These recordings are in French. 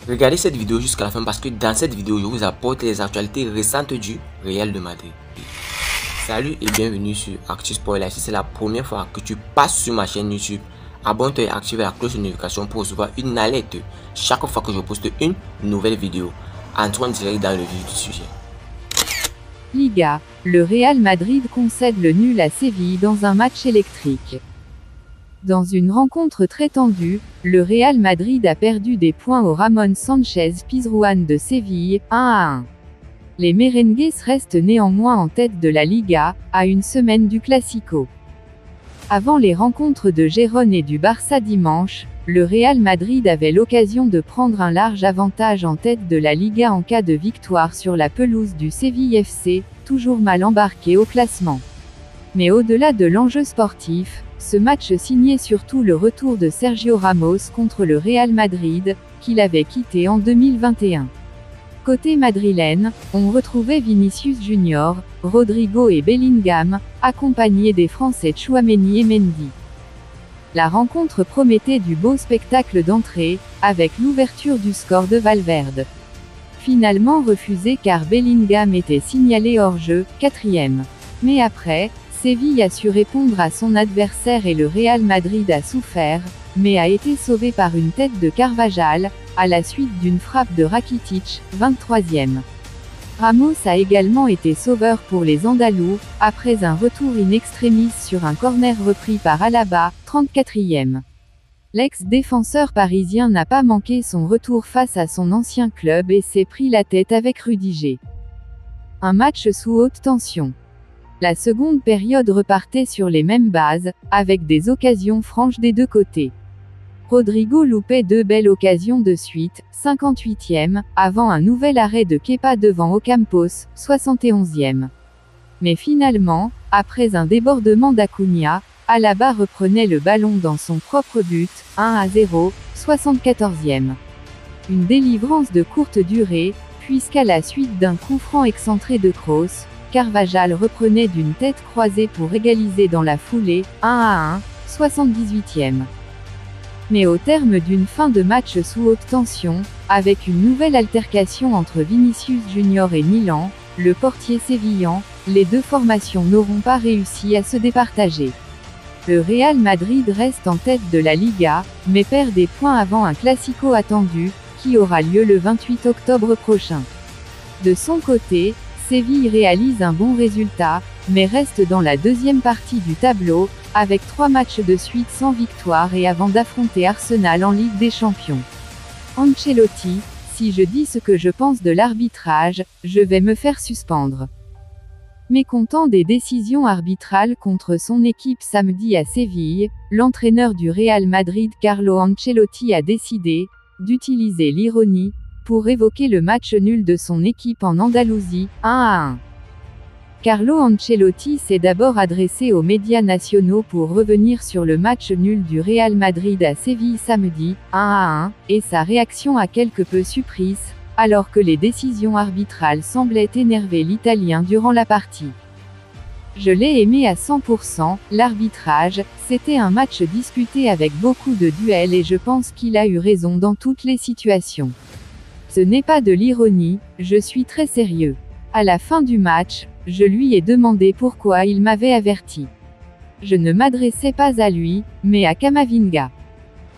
Regardez cette vidéo jusqu'à la fin parce que dans cette vidéo, je vous apporte les actualités récentes du Real de Madrid. Salut et bienvenue sur ActuSport. Si c'est la première fois que tu passes sur ma chaîne YouTube, abonne-toi et active la cloche de notification pour recevoir une alerte chaque fois que je poste une nouvelle vidéo. Entrons direct dans le vif du sujet. Liga, le Real Madrid concède le nul à Séville dans un match électrique. Dans une rencontre très tendue, le Real Madrid a perdu des points au Ramón Sánchez Pizjuán de Séville, 1-1. Les merengues restent néanmoins en tête de la Liga, à une semaine du Classico. Avant les rencontres de Gérone et du Barça dimanche, le Real Madrid avait l'occasion de prendre un large avantage en tête de la Liga en cas de victoire sur la pelouse du Séville FC, toujours mal embarqué au classement. Mais au-delà de l'enjeu sportif, ce match signait surtout le retour de Sergio Ramos contre le Real Madrid, qu'il avait quitté en 2021. Côté madrilène, on retrouvait Vinicius Junior, Rodrigo et Bellingham, accompagnés des Français Tchouaméni et Mendy. La rencontre promettait du beau spectacle d'entrée, avec l'ouverture du score de Valverde. Finalement refusé car Bellingham était signalé hors jeu, 4e. Mais après, Séville a su répondre à son adversaire et le Real Madrid a souffert, mais a été sauvé par une tête de Carvajal, à la suite d'une frappe de Rakitic, 23e. Ramos a également été sauveur pour les Andalous, après un retour in extremis sur un corner repris par Alaba, 34e. L'ex-défenseur parisien n'a pas manqué son retour face à son ancien club et s'est pris la tête avec Rudiger. Un match sous haute tension. La seconde période repartait sur les mêmes bases, avec des occasions franches des deux côtés. Rodrigo loupait deux belles occasions de suite, 58e, avant un nouvel arrêt de Kepa devant Ocampos, 71e. Mais finalement, après un débordement d'Acuna, Alaba reprenait le ballon dans son propre but, 1-0, 74e. Une délivrance de courte durée, puisqu'à la suite d'un coup franc excentré de Kroos, Carvajal reprenait d'une tête croisée pour égaliser dans la foulée, 1-1, 78e. Mais au terme d'une fin de match sous haute tension, avec une nouvelle altercation entre Vinicius Junior et Milan, le portier sévillan, les deux formations n'auront pas réussi à se départager. Le Real Madrid reste en tête de la Liga, mais perd des points avant un Classico attendu, qui aura lieu le 28 octobre prochain. De son côté, Séville réalise un bon résultat, mais reste dans la deuxième partie du tableau, avec 3 matchs de suite sans victoire et avant d'affronter Arsenal en Ligue des Champions. Ancelotti, si je dis ce que je pense de l'arbitrage, je vais me faire suspendre. Mécontent des décisions arbitrales contre son équipe samedi à Séville, l'entraîneur du Real Madrid Carlo Ancelotti a décidé d'utiliser l'ironie pour évoquer le match nul de son équipe en Andalousie, 1-1. Carlo Ancelotti s'est d'abord adressé aux médias nationaux pour revenir sur le match nul du Real Madrid à Séville samedi, 1-1, et sa réaction a quelque peu surprise, alors que les décisions arbitrales semblaient énerver l'Italien durant la partie. Je l'ai aimé à 100%, l'arbitrage, c'était un match disputé avec beaucoup de duels et je pense qu'il a eu raison dans toutes les situations. Ce n'est pas de l'ironie, je suis très sérieux. À la fin du match, je lui ai demandé pourquoi il m'avait averti. Je ne m'adressais pas à lui, mais à Camavinga.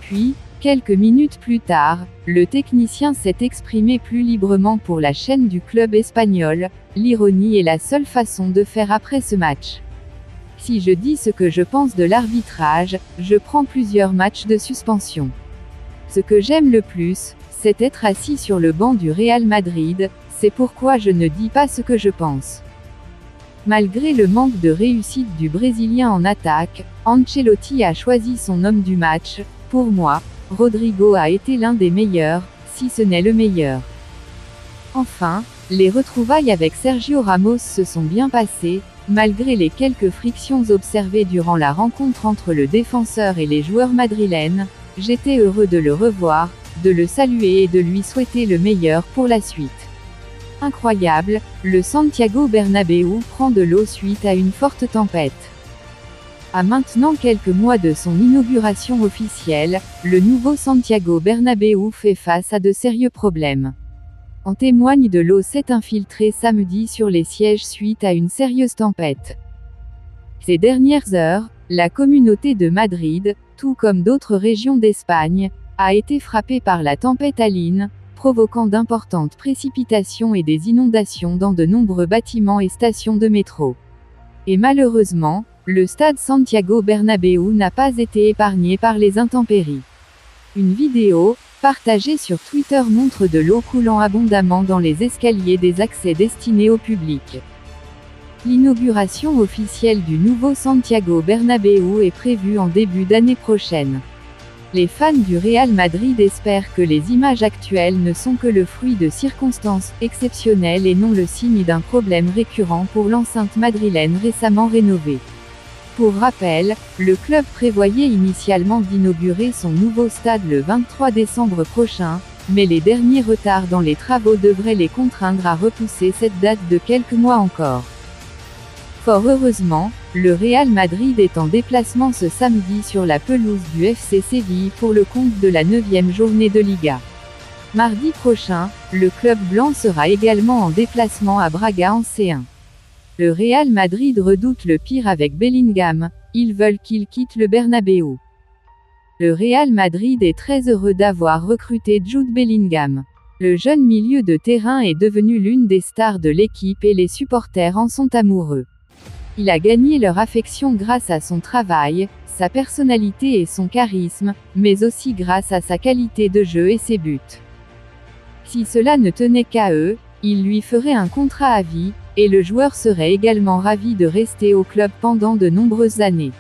Puis, quelques minutes plus tard, le technicien s'est exprimé plus librement pour la chaîne du club espagnol. L'ironie est la seule façon de faire après ce match. Si je dis ce que je pense de l'arbitrage, je prends plusieurs matchs de suspension. Ce que j'aime le plus, c'est être assis sur le banc du Real Madrid, c'est pourquoi je ne dis pas ce que je pense. Malgré le manque de réussite du Brésilien en attaque, Ancelotti a choisi son homme du match. Pour moi, Rodrigo a été l'un des meilleurs, si ce n'est le meilleur. Enfin, les retrouvailles avec Sergio Ramos se sont bien passées, malgré les quelques frictions observées durant la rencontre entre le défenseur et les joueurs madrilènes. J'étais heureux de le revoir, de le saluer et de lui souhaiter le meilleur pour la suite. Incroyable, le Santiago Bernabéu prend de l'eau suite à une forte tempête. À maintenant quelques mois de son inauguration officielle, le nouveau Santiago Bernabéu fait face à de sérieux problèmes. En témoigne de l'eau s'est infiltrée samedi sur les sièges suite à une sérieuse tempête. Ces dernières heures, la communauté de Madrid, tout comme d'autres régions d'Espagne, a été frappée par la tempête Aline, provoquant d'importantes précipitations et des inondations dans de nombreux bâtiments et stations de métro. Et malheureusement, le stade Santiago Bernabéu n'a pas été épargné par les intempéries. Une vidéo, partagée sur Twitter montre de l'eau coulant abondamment dans les escaliers des accès destinés au public. L'inauguration officielle du nouveau Santiago Bernabéu est prévue en début d'année prochaine. Les fans du Real Madrid espèrent que les images actuelles ne sont que le fruit de circonstances exceptionnelles et non le signe d'un problème récurrent pour l'enceinte madrilène récemment rénovée. Pour rappel, le club prévoyait initialement d'inaugurer son nouveau stade le 23 décembre prochain, mais les derniers retards dans les travaux devraient les contraindre à repousser cette date de quelques mois encore. Fort heureusement, le Real Madrid est en déplacement ce samedi sur la pelouse du FC Séville pour le compte de la 9e journée de Liga. Mardi prochain, le club blanc sera également en déplacement à Braga en C1. Le Real Madrid redoute le pire avec Bellingham, ils veulent qu'il quitte le Bernabéu. Le Real Madrid est très heureux d'avoir recruté Jude Bellingham. Le jeune milieu de terrain est devenu l'une des stars de l'équipe et les supporters en sont amoureux. Il a gagné leur affection grâce à son travail, sa personnalité et son charisme, mais aussi grâce à sa qualité de jeu et ses buts. Si cela ne tenait qu'à eux, ils lui feraient un contrat à vie, et le joueur serait également ravi de rester au club pendant de nombreuses années.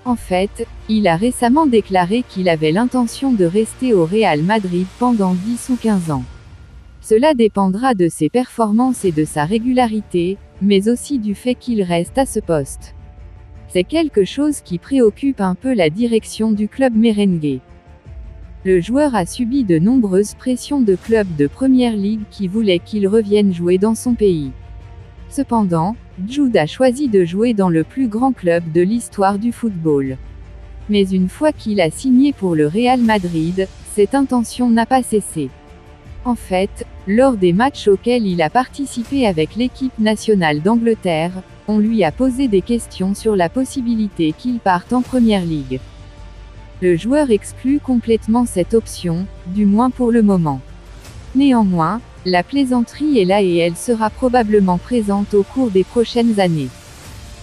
En fait, il a récemment déclaré qu'il avait l'intention de rester au Real Madrid pendant 10 ou 15 ans. Cela dépendra de ses performances et de sa régularité, mais aussi du fait qu'il reste à ce poste. C'est quelque chose qui préoccupe un peu la direction du club merengue. Le joueur a subi de nombreuses pressions de clubs de Première Ligue qui voulaient qu'il revienne jouer dans son pays. Cependant, Jude a choisi de jouer dans le plus grand club de l'histoire du football. Mais une fois qu'il a signé pour le Real Madrid, cette intention n'a pas cessé. En fait, lors des matchs auxquels il a participé avec l'équipe nationale d'Angleterre, on lui a posé des questions sur la possibilité qu'il parte en Première Ligue. Le joueur exclut complètement cette option, du moins pour le moment. Néanmoins, la plaisanterie est là et elle sera probablement présente au cours des prochaines années.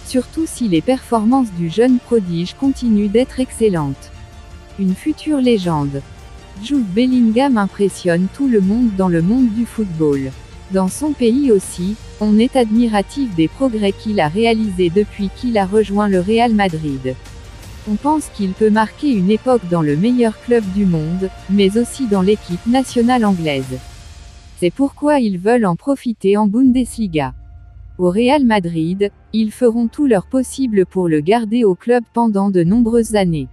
Surtout si les performances du jeune prodige continuent d'être excellentes. Une future légende. Jude Bellingham impressionne tout le monde dans le monde du football. Dans son pays aussi, on est admiratif des progrès qu'il a réalisés depuis qu'il a rejoint le Real Madrid. On pense qu'il peut marquer une époque dans le meilleur club du monde, mais aussi dans l'équipe nationale anglaise. C'est pourquoi ils veulent en profiter en Bundesliga. Au Real Madrid, ils feront tout leur possible pour le garder au club pendant de nombreuses années.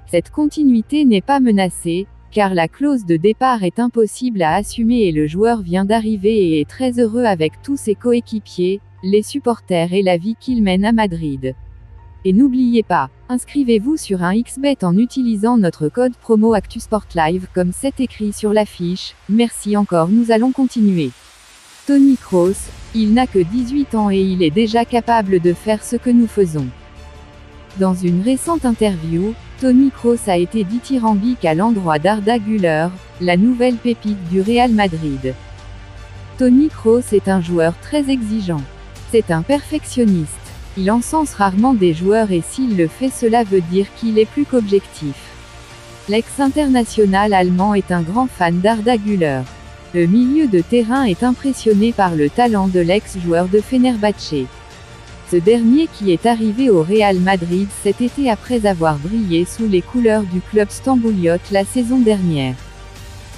Cette continuité n'est pas menacée, car la clause de départ est impossible à assumer et le joueur vient d'arriver et est très heureux avec tous ses coéquipiers, les supporters et la vie qu'il mène à Madrid. Et n'oubliez pas, inscrivez-vous sur un XBet en utilisant notre code promo ActuSportLive comme c'est écrit sur l'affiche. Merci encore, nous allons continuer. Toni Kroos, il n'a que 18 ans et il est déjà capable de faire ce que nous faisons. Dans une récente interview, Toni Kroos a été dithyrambique à l'endroit d'Arda Güler, la nouvelle pépite du Real Madrid. Toni Kroos est un joueur très exigeant. C'est un perfectionniste. Il encense rarement des joueurs et s'il le fait, cela veut dire qu'il est plus qu'objectif. L'ex-international allemand est un grand fan d'Arda Güler. Le milieu de terrain est impressionné par le talent de l'ex-joueur de Fenerbahçe. Ce dernier qui est arrivé au Real Madrid cet été après avoir brillé sous les couleurs du club stambouliote la saison dernière.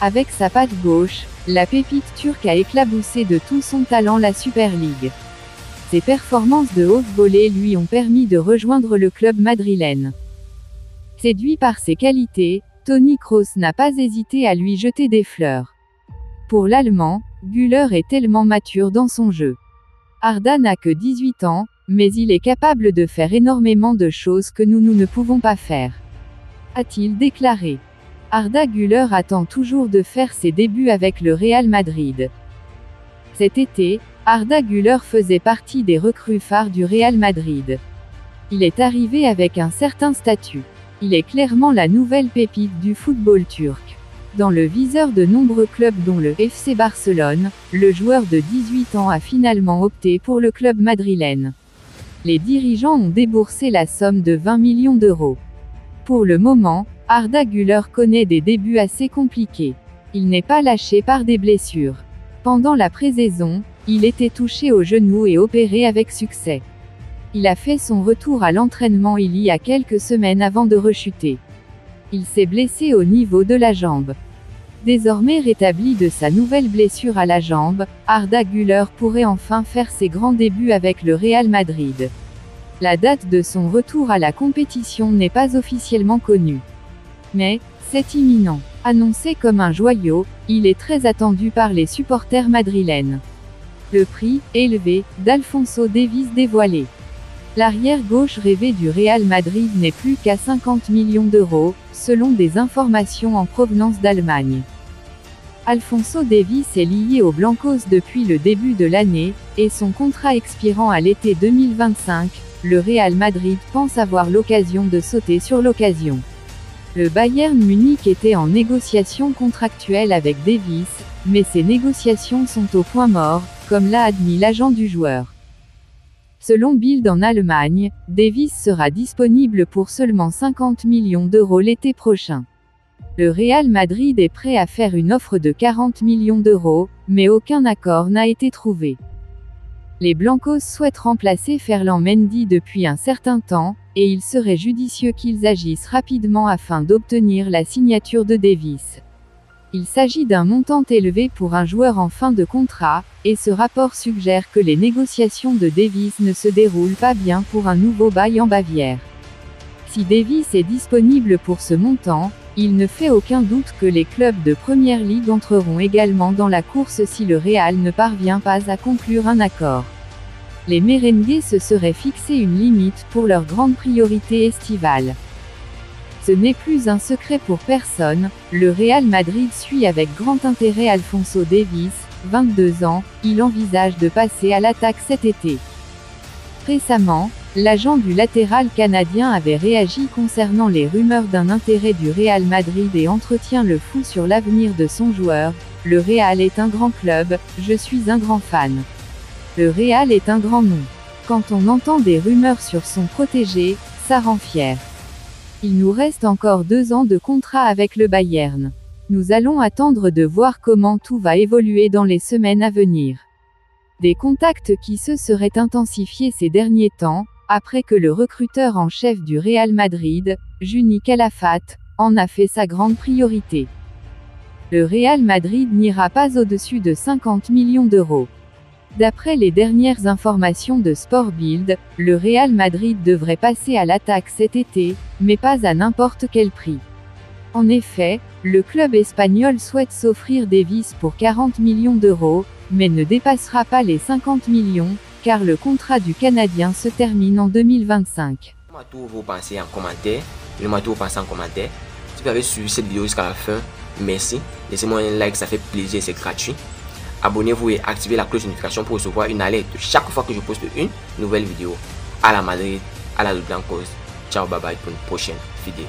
Avec sa patte gauche, la pépite turque a éclaboussé de tout son talent la Super League. Ses performances de haute volée lui ont permis de rejoindre le club madrilène. Séduit par ses qualités, Toni Kroos n'a pas hésité à lui jeter des fleurs. Pour l'Allemand, Güler est tellement mature dans son jeu. Arda n'a que 18 ans, mais il est capable de faire énormément de choses que nous ne pouvons pas faire, a-t-il déclaré. Arda Güler attend toujours de faire ses débuts avec le Real Madrid. Cet été, Arda Güler faisait partie des recrues phares du Real Madrid. Il est arrivé avec un certain statut. Il est clairement la nouvelle pépite du football turc. Dans le viseur de nombreux clubs dont le FC Barcelone, le joueur de 18 ans a finalement opté pour le club madrilène. Les dirigeants ont déboursé la somme de 20 millions d'euros. Pour le moment, Arda Güler connaît des débuts assez compliqués. Il n'est pas lâché par des blessures. Pendant la pré-saison, il était touché au genou et opéré avec succès. Il a fait son retour à l'entraînement il y a quelques semaines avant de rechuter. Il s'est blessé au niveau de la jambe. Désormais rétabli de sa nouvelle blessure à la jambe, Arda Güler pourrait enfin faire ses grands débuts avec le Real Madrid. La date de son retour à la compétition n'est pas officiellement connue. Mais, c'est imminent. Annoncé comme un joyau, il est très attendu par les supporters madrilènes. Le prix, élevé, d'Alphonso Davies dévoilé. L'arrière-gauche rêvé du Real Madrid n'est plus qu'à 50 millions d'euros, selon des informations en provenance d'Allemagne. Alphonso Davies est lié aux Blancos depuis le début de l'année, et son contrat expirant à l'été 2025, le Real Madrid pense avoir l'occasion de sauter sur l'occasion. Le Bayern Munich était en négociation contractuelle avec Davies, mais ces négociations sont au point mort, comme l'a admis l'agent du joueur. Selon Bild en Allemagne, Davies sera disponible pour seulement 50 millions d'euros l'été prochain. Le Real Madrid est prêt à faire une offre de 40 millions d'euros, mais aucun accord n'a été trouvé. Les Blancos souhaitent remplacer Ferland Mendy depuis un certain temps, et il serait judicieux qu'ils agissent rapidement afin d'obtenir la signature de Davies. Il s'agit d'un montant élevé pour un joueur en fin de contrat, et ce rapport suggère que les négociations de Davies ne se déroulent pas bien pour un nouveau bail en Bavière. Si Davies est disponible pour ce montant, il ne fait aucun doute que les clubs de Première Ligue entreront également dans la course si le Real ne parvient pas à conclure un accord. Les merengues se seraient fixé une limite pour leur grande priorité estivale. Ce n'est plus un secret pour personne, le Real Madrid suit avec grand intérêt Alphonso Davies, 22 ans, il envisage de passer à l'attaque cet été. Récemment, l'agent du latéral canadien avait réagi concernant les rumeurs d'un intérêt du Real Madrid et entretient le flou sur l'avenir de son joueur. Le Real est un grand club, je suis un grand fan. Le Real est un grand nom. Quand on entend des rumeurs sur son protégé, ça rend fier. Il nous reste encore 2 ans de contrat avec le Bayern. Nous allons attendre de voir comment tout va évoluer dans les semaines à venir. Des contacts qui se seraient intensifiés ces derniers temps, après que le recruteur en chef du Real Madrid, Juni Calafat, en a fait sa grande priorité. Le Real Madrid n'ira pas au-dessus de 50 millions d'euros. D'après les dernières informations de Sport Bild, le Real Madrid devrait passer à l'attaque cet été, mais pas à n'importe quel prix. En effet, le club espagnol souhaite s'offrir Davies pour 40 millions d'euros, mais ne dépassera pas les 50 millions, car le contrat du Canadien se termine en 2025. Dites-moi tout vos pensées en commentaire. Dites-moi tout vos pensées en commentaire. Si vous avez suivi cette vidéo jusqu'à la fin, merci. Laissez-moi un like, ça fait plaisir, c'est gratuit. Abonnez-vous et activez la cloche de notification pour recevoir une alerte chaque fois que je poste une nouvelle vidéo. À la Madrid, à la Blancos. Ciao, bye bye pour une prochaine vidéo.